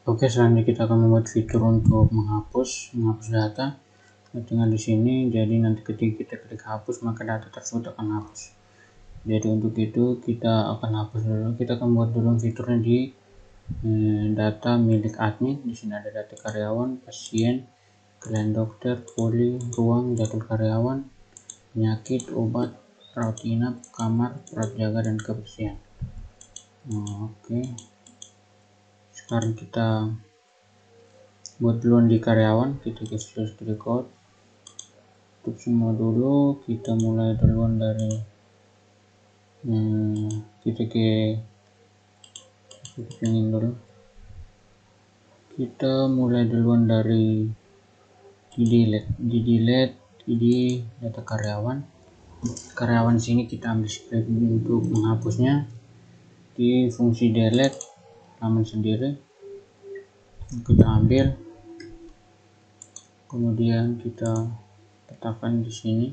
Oke, selanjutnya kita akan membuat fitur untuk menghapus data. Nah, tinggal di sini. Jadi nanti ketika kita klik hapus, maka data tersebut akan hapus. Jadi untuk itu kita akan hapus dulu. Kita akan buat dulu fiturnya di data milik admin. Di sini ada data karyawan, pasien, klien dokter, poli, ruang, jadwal karyawan, penyakit, obat, rawat inap, kamar, perawat jaga, dan kebersihan. Oke. Sekarang kita buat duluan di karyawan. Kita ke Visual Code, tutup semua dulu. Kita mulai duluan dari kita ingin dulu. Kita mulai duluan dari delete data karyawan sini kita ambil script untuk menghapusnya di fungsi delete halaman sendiri. Kita ambil, kemudian kita letakkan di sini.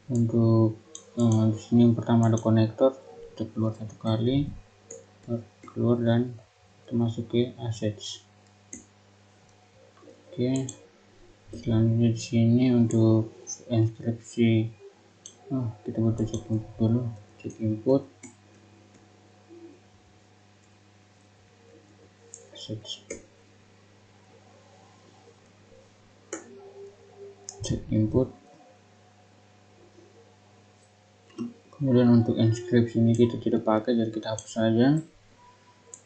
Untuk di sini yang pertama ada konektor, kita keluar satu kali, keluar, dan kita masuk ke assets. Oke, selanjutnya di sini untuk inskripsi, kita butuh cek input dulu. Cek input assets, cek input. Kemudian untuk inskripsi ini kita tidak pakai, jadi kita hapus saja.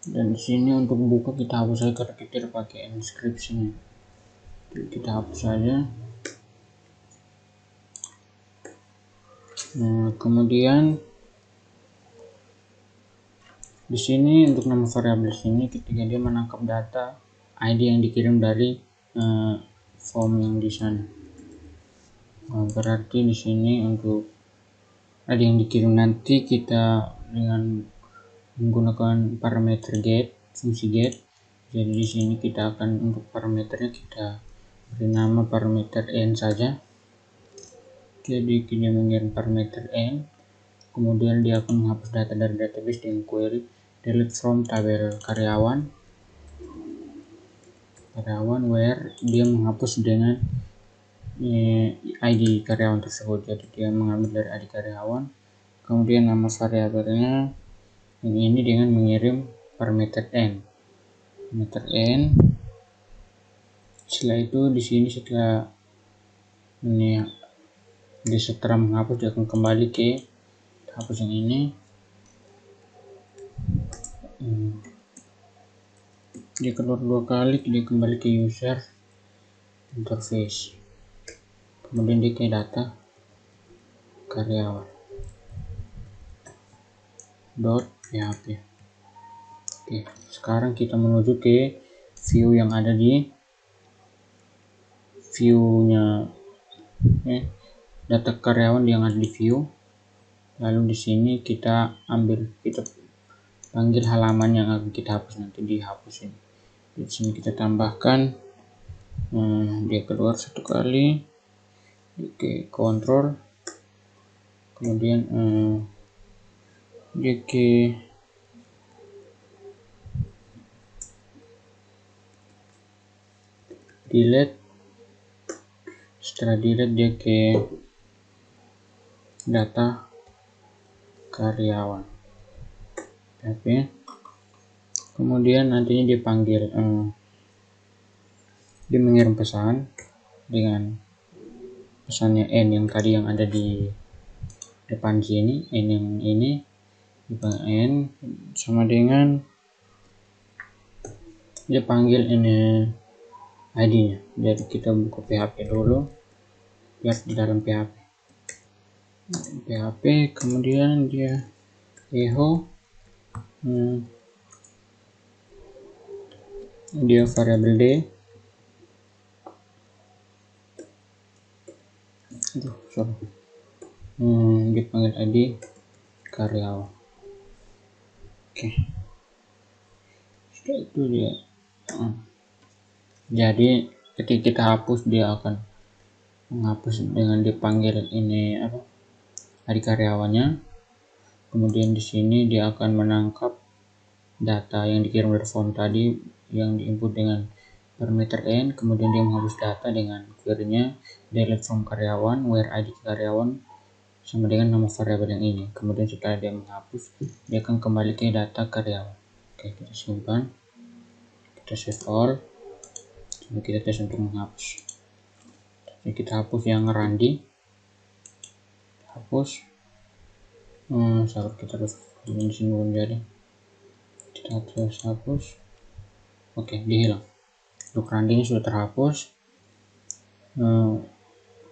Dan di sini untuk buka kita hapus saja karena kita tidak pakai inskripsinya. Jadi kita hapus saja. Kemudian di sini untuk nama variabel sini ketika dia menangkap data ID yang dikirim dari form yang di sana. Berarti di sini untuk ID yang dikirim nanti kita dengan menggunakan parameter get, fungsi get. Jadi di sini kita akan untuk parameternya kita beri nama parameter n saja. Jadi kita mengirim parameter n, kemudian dia akan menghapus data dari database dengan query delete from tabel karyawan where dia menghapus dengan ID karyawan tersebut. Jadi dia mengambil dari ID karyawan, kemudian nama variabelnya yang ini dengan mengirim parameter n. Setelah itu di sini setelah ini dia setelah menghapus, dia akan kembali ke hapus yang ini. Dia keluar 2 kali, dia kembali ke user interface, kemudian dia ke data karyawan .php. Oke, sekarang kita menuju ke view yang ada di view-nya data karyawan yang ada di view. Lalu di sini kita panggil halaman yang akan kita hapus, nanti dihapus ini. Di sini kita tambahkan dia keluar 1 kali, ke kontrol, kemudian dia ke delete. Setelah delete dia ke data karyawan. Oke. Kemudian nantinya dia panggil, dia mengirim pesan dengan pesannya n yang tadi yang ada di depan sini. N yang ini n sama dengan dia panggil ini ID nya. Jadi kita buka PHP dulu, biar di dalam PHP, kemudian dia echo, dia variabel d, dia panggil ID karyawan. Oke, setelah itu dia jadi ketika kita hapus, dia akan menghapus dengan dipanggil ini ID karyawannya. Kemudian di sini dia akan menangkap data yang dikirim dari form tadi yang diinput dengan parameter n, kemudian dia menghapus data dengan query-nya delete from karyawan where id karyawan sama dengan nama variabel yang ini. Kemudian setelah dia menghapus, dia akan kembali ke data karyawan. Oke, kita simpan, kita save all, coba kita tes untuk menghapus. Jadi kita hapus yang Randi, hapus. Sahabat kita harus di sini belum jadi, kita terus hapus. Oke, dia hilang. Untuk Randi ini sudah terhapus,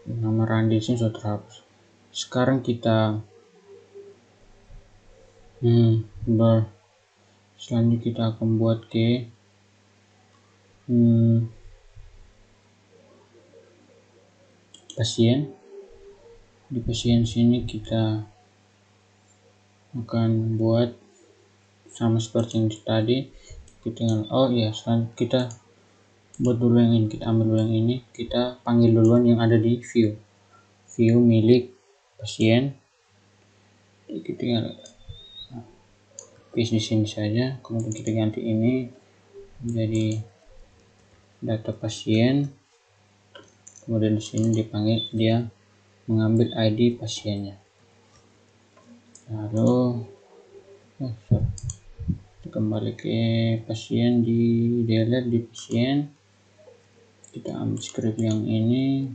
nama Randi ini sudah terhapus. Sekarang kita selanjutnya kita akan buat ke pasien. Di pasien sini kita akan buat sama seperti yang tadi. Kita tinggal selanjutnya kita buat dulu yang ini, kita ambil dulu yang ini, kita panggil duluan yang ada di view milik pasien. Kita tinggal paste di sini saja, kemudian kita ganti ini menjadi data pasien, kemudian di sini dipanggil, dia mengambil ID pasiennya. Lalu kembali ke pasien, di delete di pasien, kita ambil script yang ini,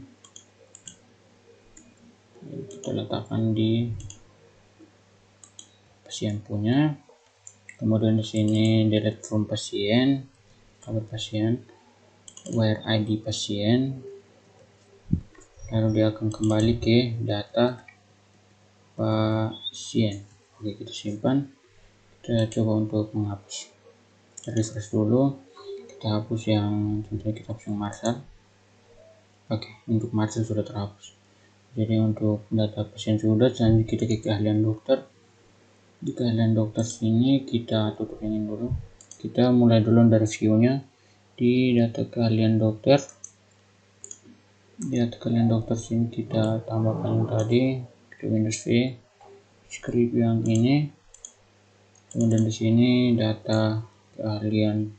kita letakkan di pasien punya, kemudian di sini delete from pasien, tabel pasien where id pasien, lalu dia akan kembali ke data pasien. Oke, kita simpan, kita coba untuk menghapus. Kita refresh dulu, kita hapus yang contohnya, kita hapus yang Marcel. Oke, untuk Marcel sudah terhapus. Jadi untuk data pasien sudah, selanjutnya kita ke keahlian dokter. Di keahlian dokter sini kita tutup ini dulu, kita mulai dulu dari view-nya. Di data keahlian dokter, sini kita tambahkan yang tadi, ke Windows V, script yang ini, kemudian di sini data keahlian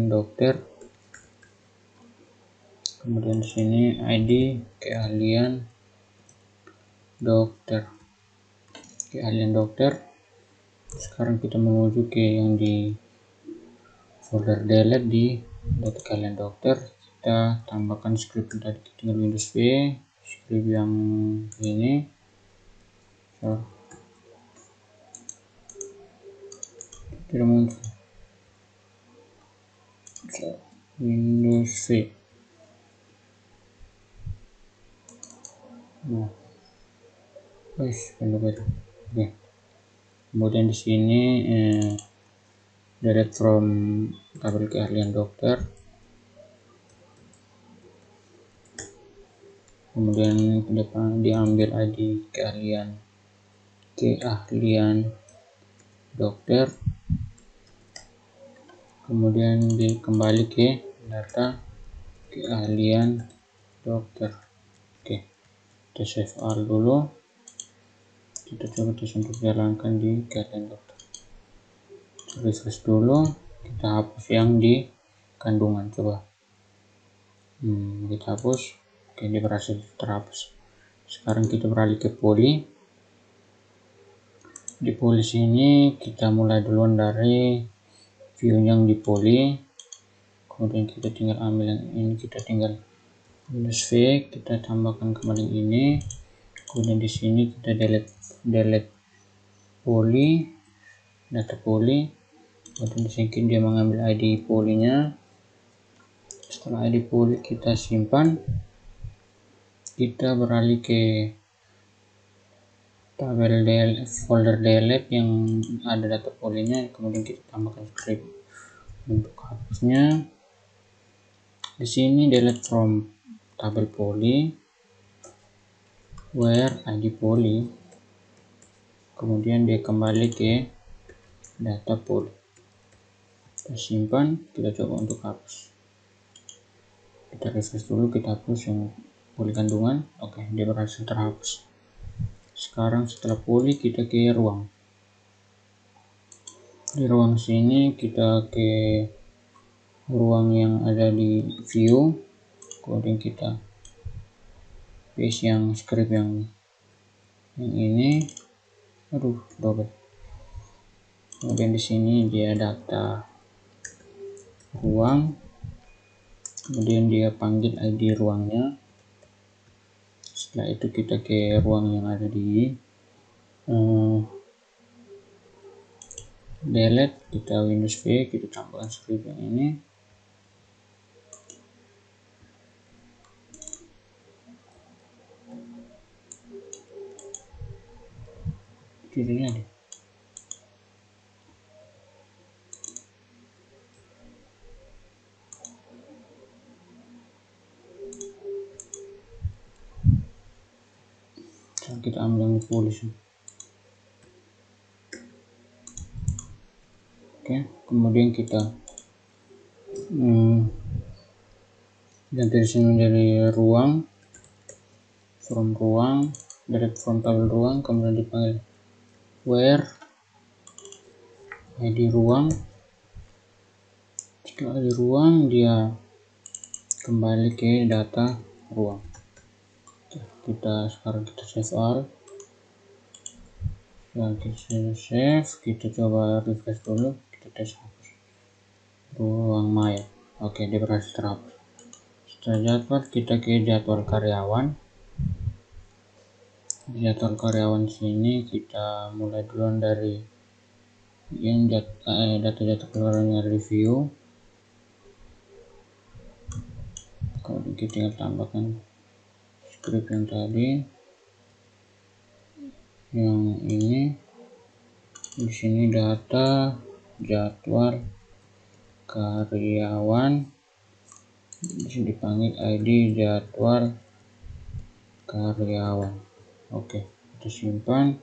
dokter, kemudian di sini ID keahlian dokter. Sekarang kita menuju ke yang di folder delete di data keahlian dokter, kita tambahkan script tadi, tinggal Windows V, script yang ini, tidak muncul, Windows V. Oke. Kemudian di sini delete from tabel keahlian dokter, kemudian ke depan diambil ID keahlian dokter, kemudian kembali ke data keahlian dokter. Oke, kita save all dulu, kita coba tes untuk jalankan di keahlian dokter. Refresh dulu, kita hapus yang di kandungan, coba kita hapus. Oke, dia berhasil terhapus. Sekarang kita beralih ke poli. Di poli sini kita mulai duluan dari view yang di poli, kemudian kita tinggal ambil yang ini, kita tinggal Windows V, kita tambahkan kembali ini, kemudian di sini kita delete poli, data poli, kemudian di sini dia mengambil ID polinya. Setelah ID poli kita simpan, kita beralih ke tabel folder delete yang ada data polinya, kemudian kita tambahkan script untuk hapusnya. Di sini delete from tabel poli where id poli, kemudian dia kembali ke data poli. Kita simpan, kita coba untuk hapus. Kita refresh dulu, kita hapus yang poli kandungan. Oke, dia berhasil terhapus. Sekarang setelah poli kita ke ruang. Di ruang sini kita ke ruang yang ada di view, kemudian kita paste yang script yang ini, double. Kemudian di sini dia data ruang, kemudian dia panggil ID ruangnya. Setelah itu kita ke ruang yang ada di delete, kita Windows V, kita tambahkan script yang ini. Judulnya deh. Kita ambil yang ditulis. Oke, kemudian kita ganti di sini dari ruang, from ruang, direct from tabel ruang, kemudian dipanggil where ID ruang. Setelah di ruang dia kembali ke data ruang. Kita sekarang kita save all. Setelah kita save, kita coba refresh dulu, kita tes hapus ruang maya. Oke, dia berhasil terhapus. Setelah jadwal, kita ke jadwal karyawan. Di jadwal karyawan sini kita mulai duluan dari yang data-data keluaran yang review. Kemudian kita tinggal tambahkan script yang tadi, yang ini. Di sini data jadwal karyawan, di sini dipanggil ID jadwal karyawan. Oke, kita simpan.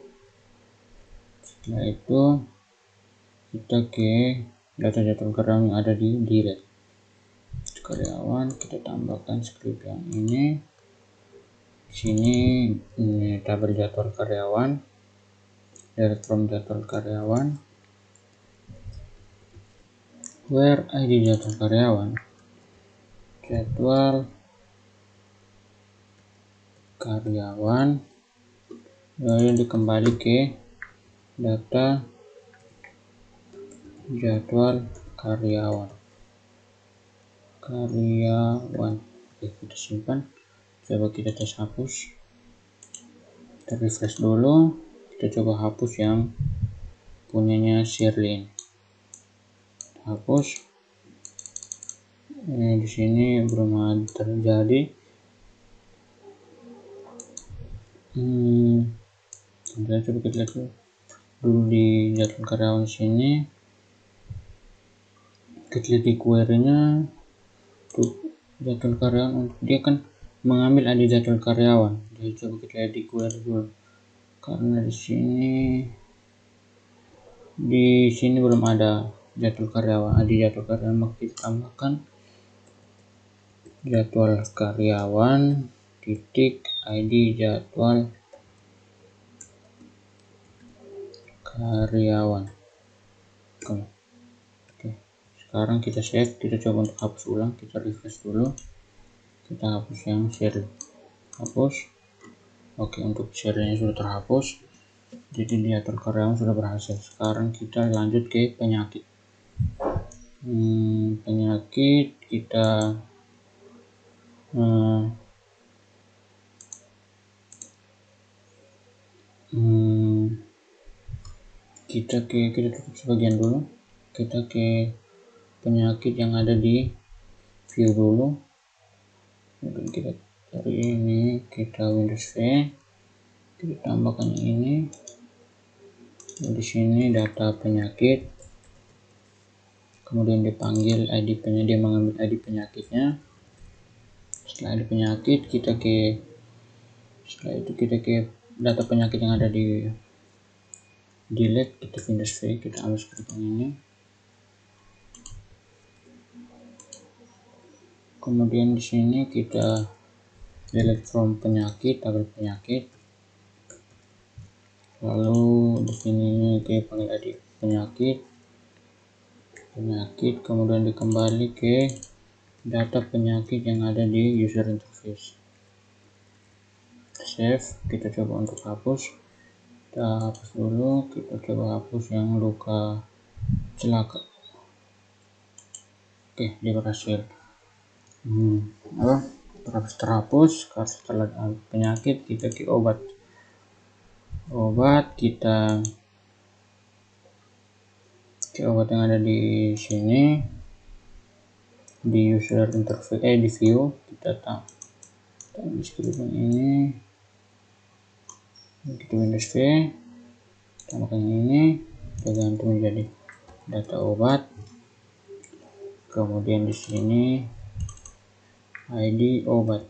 Setelah itu kita ke data jadwal karyawan yang ada di delete karyawan, kita tambahkan script yang ini. Di sini ini tabel jadwal karyawan, direct from jadwal karyawan, where ID jadwal karyawan, jadwal karyawan, lalu dikembali ke data jadwal karyawan. Oke, kita simpan. Coba kita tes hapus. Kita refresh dulu. Kita coba hapus yang punyanya Shirley. Hapus. Di sini belum ada terjadi. Coba kita lihat dulu di jadwal karyawan sini. Kita lihat di query-nya, jadwal karyawan, dia kan mengambil ID jadwal karyawan. Jadi coba kita lihat di query dulu, karena di sini belum ada jadwal karyawan, ID jadwal karyawan, maka kita tambahkan jadwal karyawan titik ID jadwal karyawan. Oke, sekarang kita save, kita coba untuk hapus ulang, kita refresh dulu, kita hapus yang share, hapus. Oke, untuk share-nya sudah terhapus, jadi jadwal karyawan sudah berhasil. Sekarang kita lanjut ke penyakit. Penyakit kita kita tutup sebagian dulu, kita ke penyakit yang ada di view dulu. Kemudian kita cari ini, kita Windows V, kita tambahkan ini. Di sini data penyakit, kemudian dipanggil ID penyakit, dia mengambil ID penyakitnya. Setelah ID penyakit, setelah itu kita ke data penyakit yang ada di delete, kita Windows V, kita ambil script yang ini. Kemudian di sini kita delete from penyakit, tabel penyakit. Lalu di sini kita panggil ID penyakit, penyakit, kemudian dikembali ke data penyakit yang ada di user interface. Save, kita coba untuk hapus. Kita hapus dulu, kita coba hapus yang luka celaka. Oke, dia berhasil. Terhapus. Setelah penyakit, kita ke obat. Kita ke obat yang ada di sini, di user interface, di view. Kita tambah description ini, kita Windows V, tambahkan ini, kita ganti menjadi data obat. Kemudian di sini ID obat.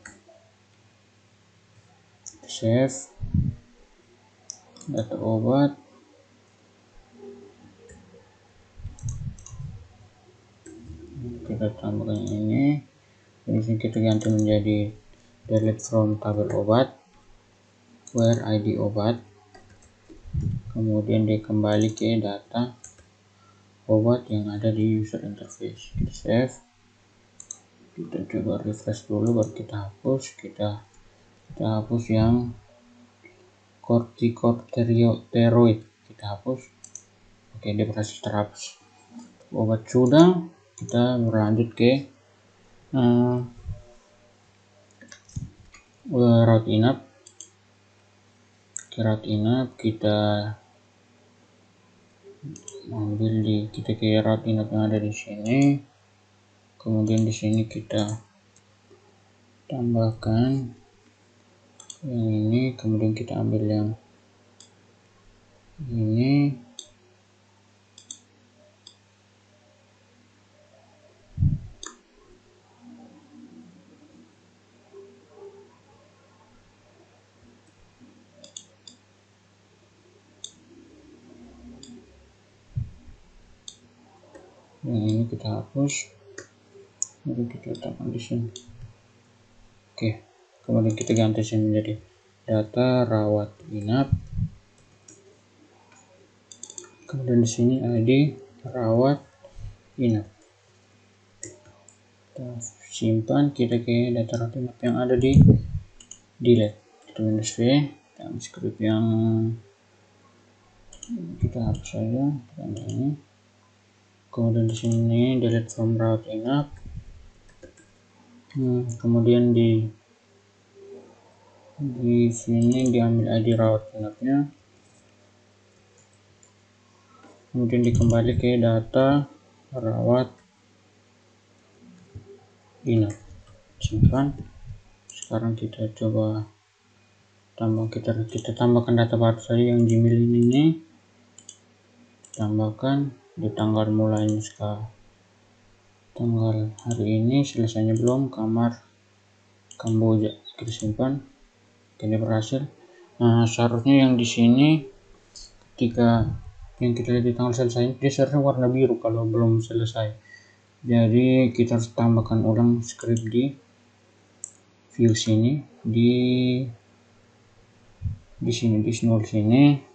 Save data obat. Kita tambahkan ini. Di sini kita ganti menjadi delete from tabel obat, where ID obat. Kemudian dikembali ke data obat yang ada di user interface. Kita save. Kita coba refresh dulu baru kita hapus. Kita hapus yang corticosteroid, kita hapus. Oke, dia berhasil terhapus. Obat sudah, kita berlanjut ke rawat inap. Rawat inap kita ambil kita ke rawat inap yang ada di sini. Kemudian di sini kita tambahkan yang ini, kemudian kita ambil yang ini. Yang ini kita hapus, kemudian kita letakkan di sini. Oke, kemudian kita ganti sini menjadi data rawat inap. Kemudian di sini ID rawat inap. Kita simpan, kita ke data rawat inap yang ada di delete. Kita Windows V, kita script yang kita hapus saja, ini. Kemudian di sini delete from rawat inap. Kemudian di sini diambil ID rawat inapnya. Kemudian dikembali ke data rawat inap. Simpan. Sekarang kita coba kita tambahkan data baru saja yang Gmail ini. Tambahkan di tanggal mulainya sekarang, tanggal hari ini, selesainya belum, kamar Kamboja. Kita simpan. Ini berhasil. Nah, seharusnya yang di sini ketika yang kita lihat di tanggal selesai, dia seharusnya warna biru kalau belum selesai. Jadi kita harus tambahkan ulang script di view sini, di sini, di null sini.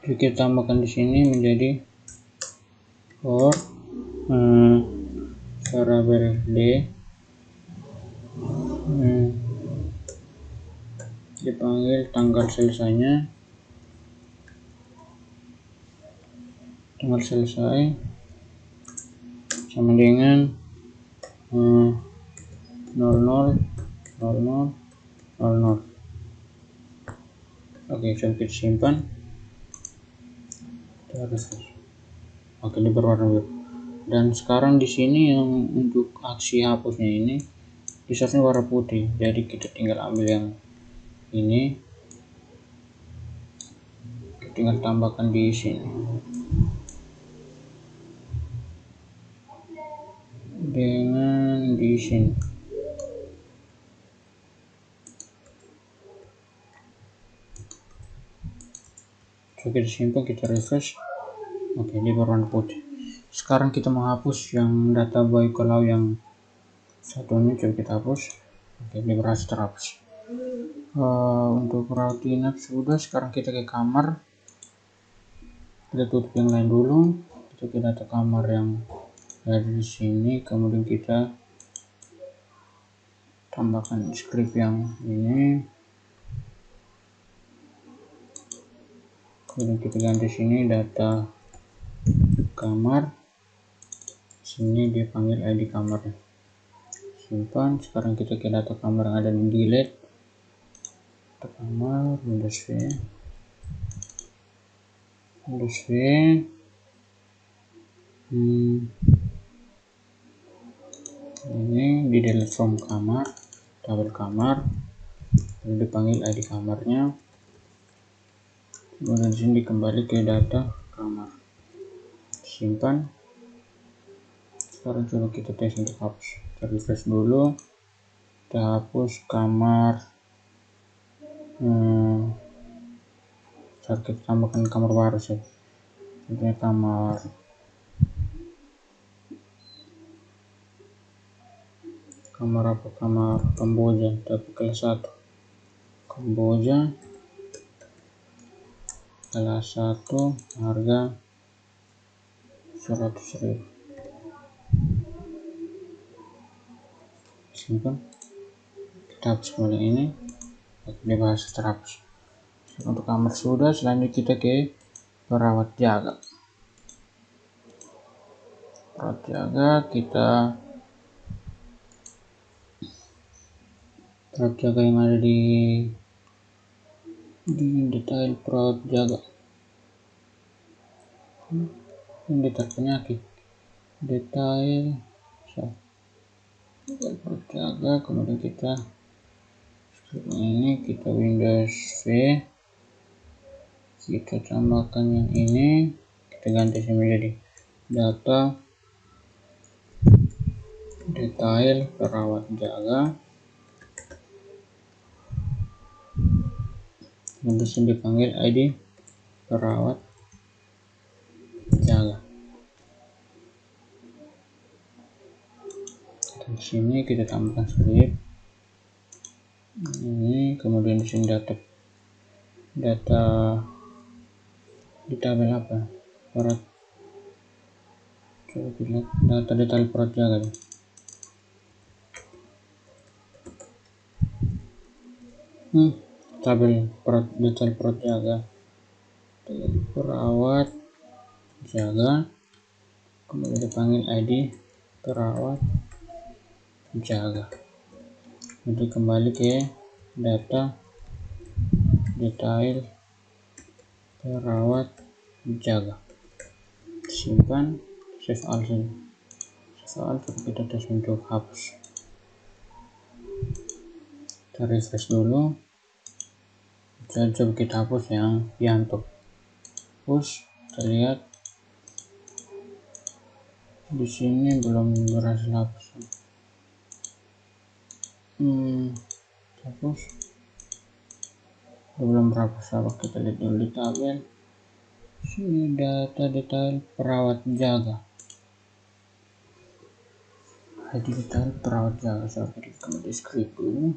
Kita tambahkan di sini menjadi for variable d, dipanggil tanggal selesainya, tanggal selesai sama dengan 000000. Oke, coba kita simpan. Oke, ini berwarna biru. Dan sekarang di sini yang untuk aksi hapusnya ini seharusnya warna putih. Jadi kita tinggal ambil yang ini, kita tinggal tambahkan di sini dengan di sini. Coba kita simpan, kita refresh. Oke, ini berwarna putih. Sekarang kita menghapus yang data boy kalau yang satunya, coba kita hapus. Oke, ini berhasil terhapus. Untuk router inap sudah, sekarang kita ke kamar, kita tutup yang lain dulu, kita ke data kamar yang ada di sini, kemudian kita tambahkan script yang ini, kemudian kita ganti sini data kamar, sini dipanggil ID kamarnya, simpan. Sekarang kita ke data kamar yang ada di delete, data kamar Windows V, ini di delete from kamar, tabel kamar, lalu dipanggil ID kamarnya, kemudian di sini kembali ke data kamar, simpan. Sekarang coba kita tes untuk hapus, kita refresh dulu, kita hapus kamar, kita tambahkan kamar baru sih, contohnya kamar Kamboja, tapi kelas 1 Kamboja, kelas 1, harga 100.000, simpan. Kita hapus kembali ini, dia bahas terhapus. Untuk kamar sudah, selanjutnya kita ke perawat jaga. Perawat jaga yang ada di detail perawat jaga, ini detail penyakit, detail perawat jaga, kemudian kita ini, kita Windows V, kita tambahkan yang ini, kita ganti menjadi data detail perawat jaga, kemudian dipanggil ID perawat jaga. Di sini kita tambahkan script ini, kemudian di sini data di tabel apa, perawat, coba kita lihat data detail perawat jaga ya. Tabel detail perawat jaga, perawat jaga, kemudian dipanggil ID perawat jaga, nanti kembali ke data detail perawat jaga, simpan, save all, kita tes untuk hapus, kita refresh dulu, coba kita hapus yang Yanto, push, kita lihat di sini belum berhasil hapus, hapus, belum berhapus. Kita lihat dulu di tabel sini, data detail perawat jaga, ID detail perawat jaga. Kita di script dulu,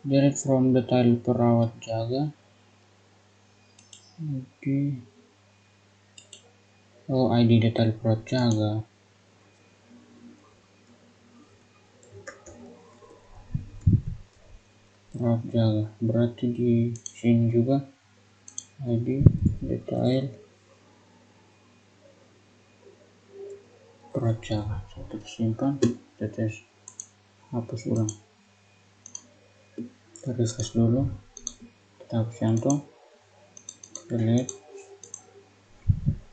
delete from detail perawat jaga, ID detail perawat jaga, berarti di sini juga ID detail perawat jaga. Kita simpan, kita tes hapus ulang, kita refresh dulu, kita hapus Yanto, kita lihat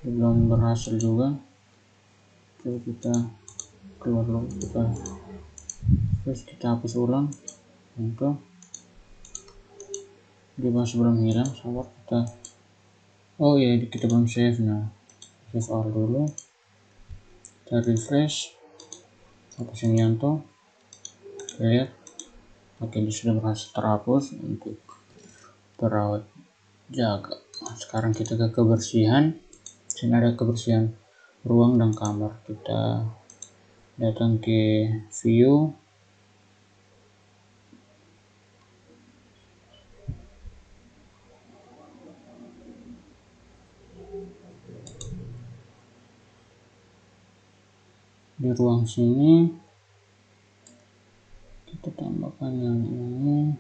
belum berhasil juga. Coba kita keluar dulu, kita hapus ulang untuk dia masih belum hilang. Sabar, kita kita belum save. Save all dulu, kita refresh, hapusin Yanto, lihat dia sudah berhasil terhapus untuk perawat jaga. Sekarang kita ke kebersihan, sini ada kebersihan ruang dan kamar, kita datang ke view, di ruang sini kita tambahkan yang ini.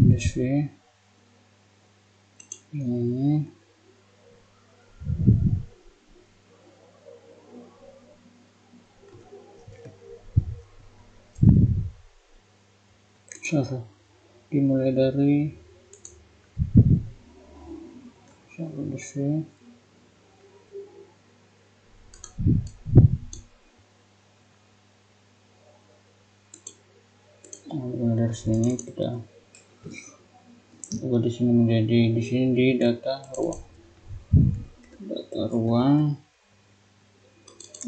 Industri ini dimulai dari industri dari sini kita ubah di sini menjadi di sini di data ruang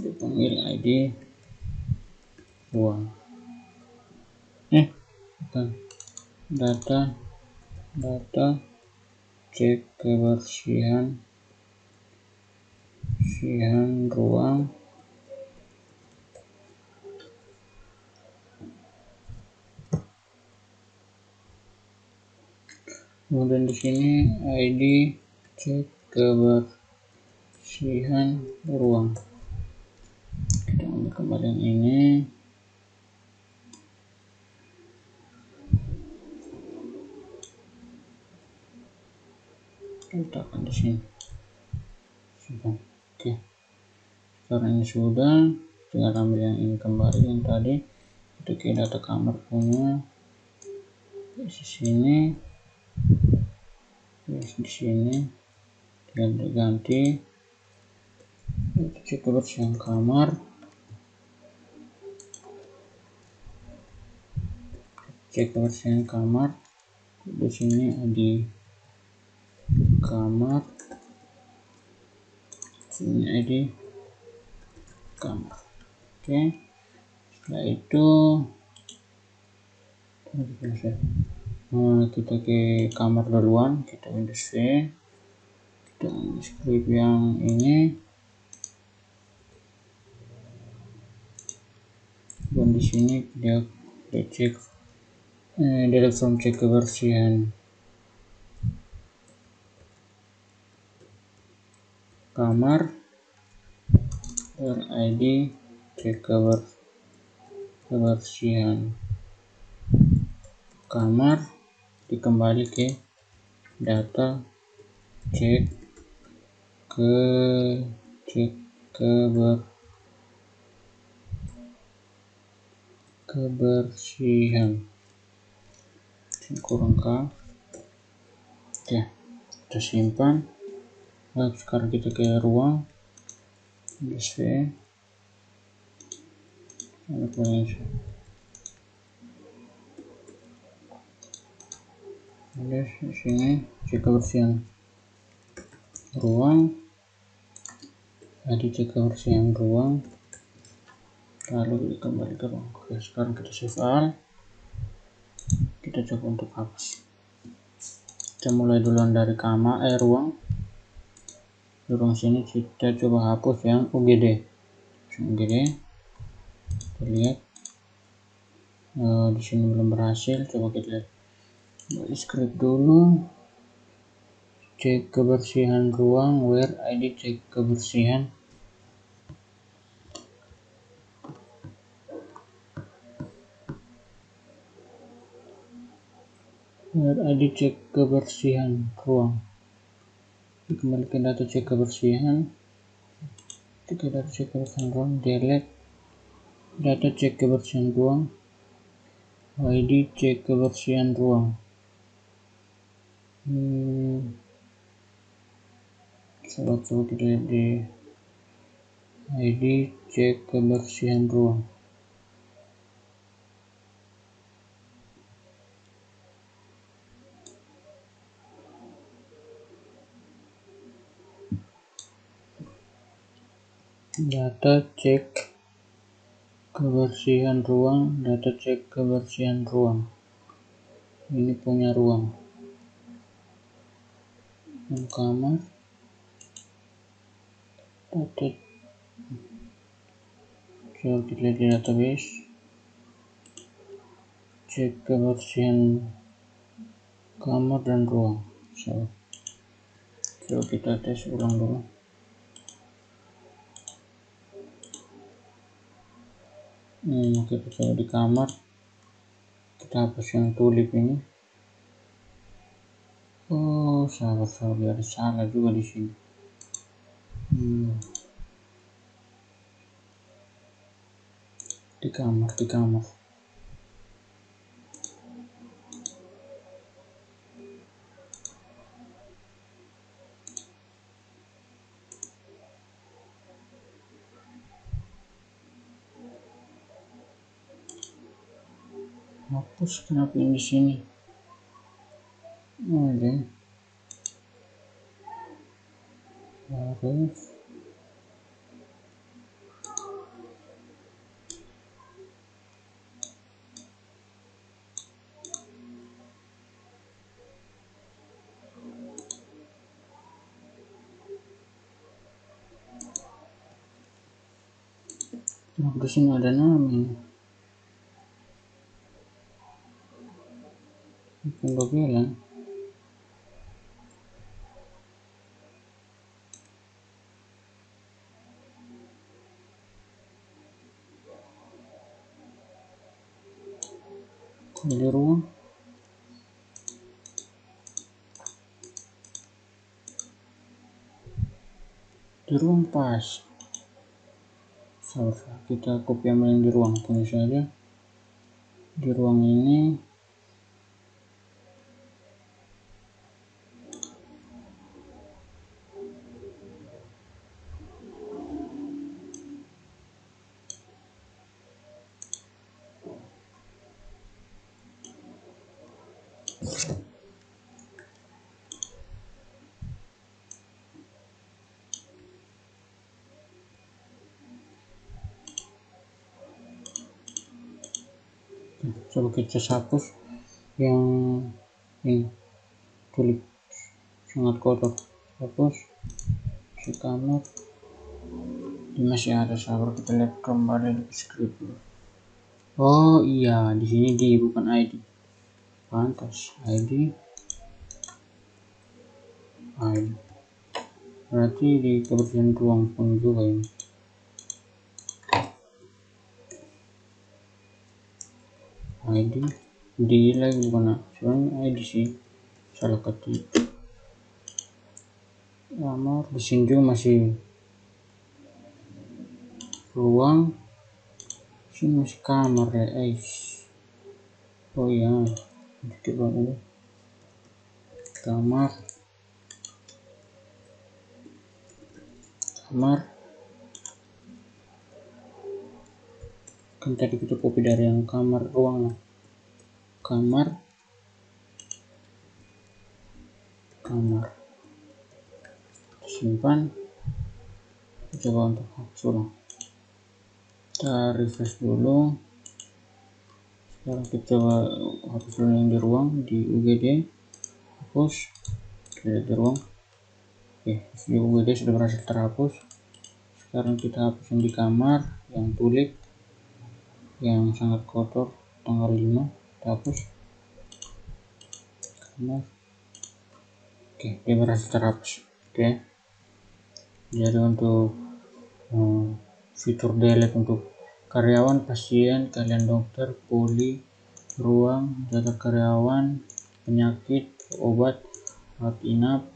dipanggil ID ruang bukan data cek kebersihan ruang kemudian di sini ID cek kebersihan ruang. Kita ambil kembali yang ini, letakkan di sini. Oke, sekarang ini sudah, tinggal ambil yang ini kembali, yang tadi itu ke data kamar punya di sini, di sini tinggal diganti cek kebersihan kamar, di sini ada kamar, sini ID kamar. Oke, setelah itu kita ke kamar duluan, kita Windows V, kita script yang ini, dan di sini dia cek direct from cek kebersihan kamar ID cek kebersihan kamar, dikembali ke data cek kebersihan kurang K. Oke, kita simpan. Nah, sekarang kita ke ruang Windows V, di sini cek kebersihan ruang, cek kebersihan ruang, lalu kembali ke ruang. Oke, sekarang kita save all, kita coba untuk hapus. Kita mulai duluan dari kamar ruang. Di ruang sini kita coba hapus yang UGD. Kita lihat di sini belum berhasil. Coba kita lihat dari script dulu, cek kebersihan ruang, where ID cek kebersihan ruang. Kembali ke data cek kebersihan, ruang, delete data cek kebersihan ruang, ID cek kebersihan ruang. Coba kita lihat di ID cek kebersihan ruang. Data cek kebersihan ruang, ini punya ruang. Kamar, data So kita lihat di database, cek kebersihan kamar dan ruang. So kita tes ulang dulu. Kita coba di kamar, kita hapus yang tulip ini. Oh, sabar, ada salah juga di sini. Di kamar. Hapus, kenapa ini di sini? Oke. Harus. Kenapa di sini ada nama ini? Bukan gue bilang. Di ruang. Di ruang pas. Sabar, kita copy yang di ruang. Tunggu saja. Di ruang ini coba kita hapus yang ini tulip sangat kotor. Hapus si kamar. Ini masih ada, sabar, kita lihat kembali di script dulu. Oh iya, di sini D bukan ID. Pantas ID. Berarti di kebersihan ruang pun juga ini. ID D lagi bukan, sebenarnya ID sih, salah ketik. Kamar di sini juga masih ruang, sini masih kamar ya, oh iya, coba dulu kamar kan tadi kita copy dari yang kamar ruang. Kamar simpan, coba untuk hapus ulang. Kita refresh dulu. Sekarang kita hapus dulu yang di ruang, di UGD hapus. Kita di ruang, oke, di UGD sudah berhasil terhapus. Sekarang kita hapus yang di kamar, yang tulip yang sangat kotor tanggal 5, kita hapus kamar. Oke, dia berhasil terhapus. Oke, jadi untuk fitur delete untuk karyawan, pasien, kalian dokter, poli, ruang, data karyawan, penyakit, obat, rawat inap,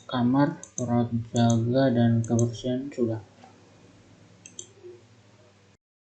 kamar, perawat jaga, dan kebersihan sudah.